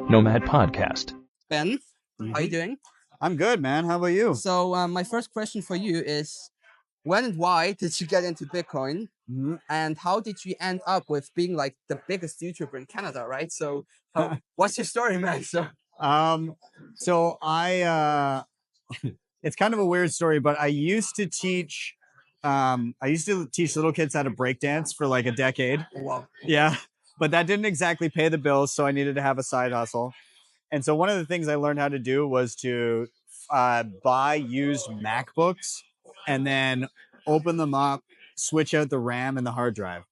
Nomad Podcast. Ben, how you doing? I'm good, man. How about you? So my first question for you is, when and why did you get into Bitcoin, and how did you end up with being like the biggest YouTuber in Canada, right? So what's your story, man? So I it's kind of a weird story, but I used to teach little kids how to break dance for like a decade. Wow. Yeah. But that didn't exactly pay the bills, so I needed to have a side hustle. And so one of the things I learned how to do was to buy used MacBooks and then open them up, switch out the RAM and the hard drive.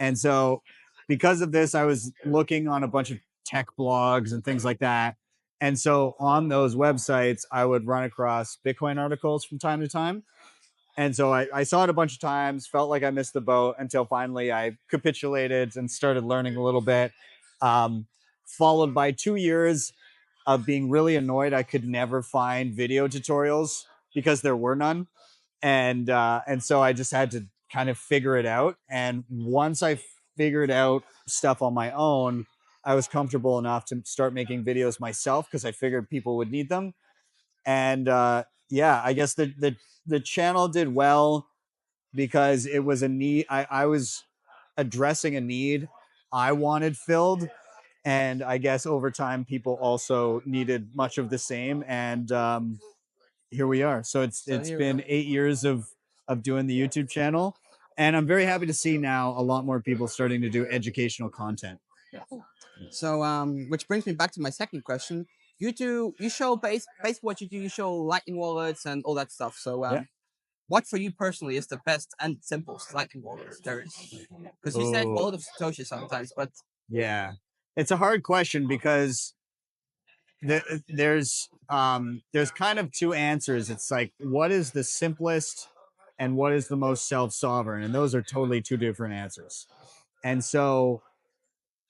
And so because of this, I was looking on a bunch of tech blogs and things like that. And so on those websites, I would run across Bitcoin articles from time to time. And so I saw it a bunch of times, felt like I missed the boat until finally I capitulated and started learning a little bit. Followed by 2 years of being really annoyed I could never find video tutorials because there were none. And so I just had to kind of figure it out. And once I figured out stuff on my own, I was comfortable enough to start making videos myself because I figured people would need them. And yeah, I guess the channel did well because it was a need. I was addressing a need I wanted filled. And I guess over time, people also needed much of the same. And here we are. So it's been 8 years of doing the YouTube channel, and I'm very happy to see now a lot more people starting to do educational content. So which brings me back to my second question. You show basically what you do. You show Lightning wallets and all that stuff. So what for you personally is the best and simplest Lightning wallet there is? Because you said a lot of Satoshi sometimes, but yeah, it's a hard question because there's kind of two answers. It's like, what is the simplest and what is the most self-sovereign, and those are totally two different answers. And so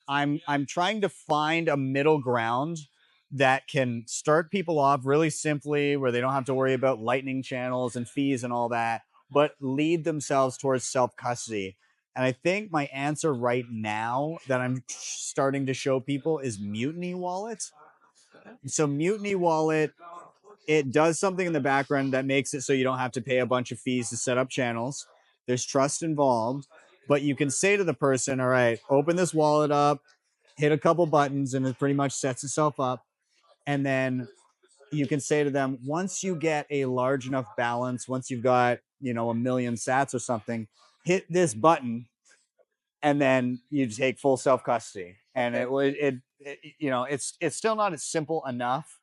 I'm trying to find a middle ground that can start people off really simply, where they don't have to worry about lightning channels and fees and all that, but lead themselves towards self-custody. And I think my answer right now that I'm starting to show people is Mutiny Wallet. So Mutiny Wallet, it does something in the background that makes it so you don't have to pay a bunch of fees to set up channels. There's trust involved, but you can say to the person, all right, open this wallet up, hit a couple buttons, and it pretty much sets itself up. And then you can say to them, once you get a large enough balance, once you've got, 1 million sats or something, hit this button, and then you take full self custody. And it's still not as simple enough,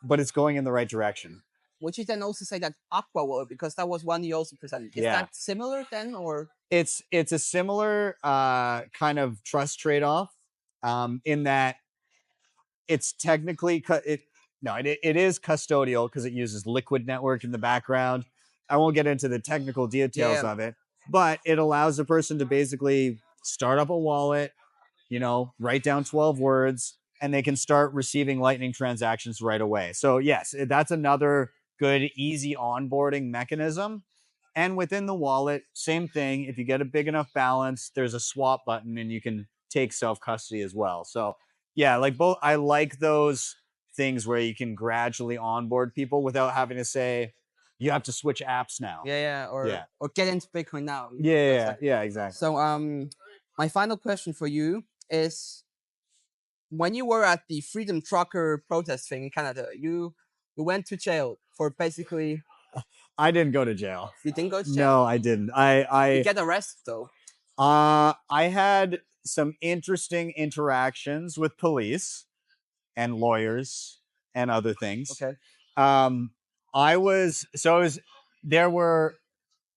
but it's going in the right direction. Would you then also say that Aqua wallet, because that was one you also presented? Is that similar then, or it's a similar kind of trust trade-off, in that it's technically it is custodial because it uses Liquid Network in the background. I won't get into the technical details of it, but it allows a person to basically start up a wallet, write down 12 words, and they can start receiving Lightning transactions right away. So yes, that's another good, easy onboarding mechanism. And within the wallet, same thing. If you get a big enough balance, there's a swap button and you can take self-custody as well. So yeah, like both, I like those things where you can gradually onboard people without having to say, you have to switch apps now. Or get into Bitcoin now. Yeah, exactly. So my final question for you is, when you were at the Freedom Trucker protest thing in Canada, you went to jail for basically. I didn't go to jail. You didn't go to jail? No, I didn't. You get arrested though. I had some interesting interactions with police and lawyers and other things. Okay. There were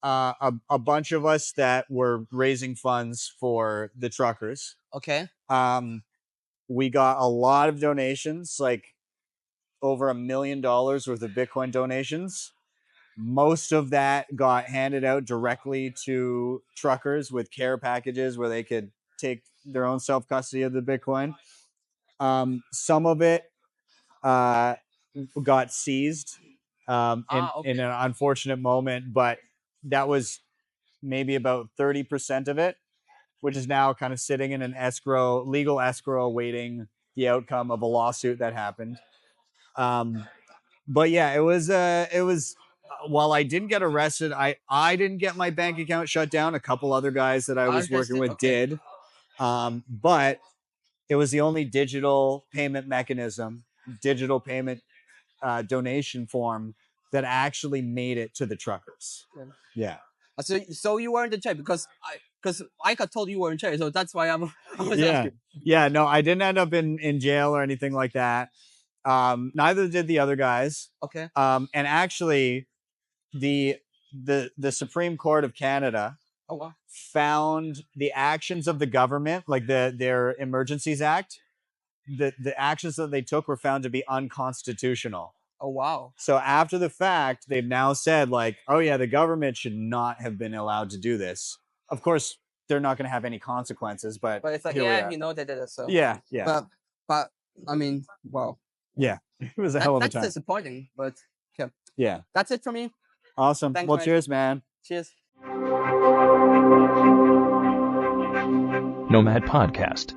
a bunch of us that were raising funds for the truckers. Okay. We got a lot of donations, like over $1 million worth of Bitcoin donations. Most of that got handed out directly to truckers with care packages where they could take their own self-custody of the Bitcoin. Some of it got seized in an unfortunate moment, but that was maybe about 30% of it, which is now kind of sitting in an legal escrow, waiting, the outcome of a lawsuit that happened. But yeah, it was while I didn't get arrested, I didn't get my bank account shut down. A couple other guys that I was working with did. But it was the only digital payment mechanism, digital payment donation form that actually made it to the truckers. Yeah. So you weren't in jail because I got told you were in jail, so that's why I was asking. Yeah, no, I didn't end up in jail or anything like that. Neither did the other guys. Okay. And actually, the Supreme Court of Canada found the actions of the government, like their Emergencies Act, the actions that they took were found to be unconstitutional. Oh, wow. So after the fact, they've now said, like, oh yeah, the government should not have been allowed to do this. Of course, they're not going to have any consequences, but it's like, yeah, you know, they did it. So yeah. But I mean, wow. Yeah, it was a hell of a time. That's disappointing, but okay. Yeah. That's it for me. Awesome. Thanks, well, man. Cheers, man. Cheers. Nomad Podcast.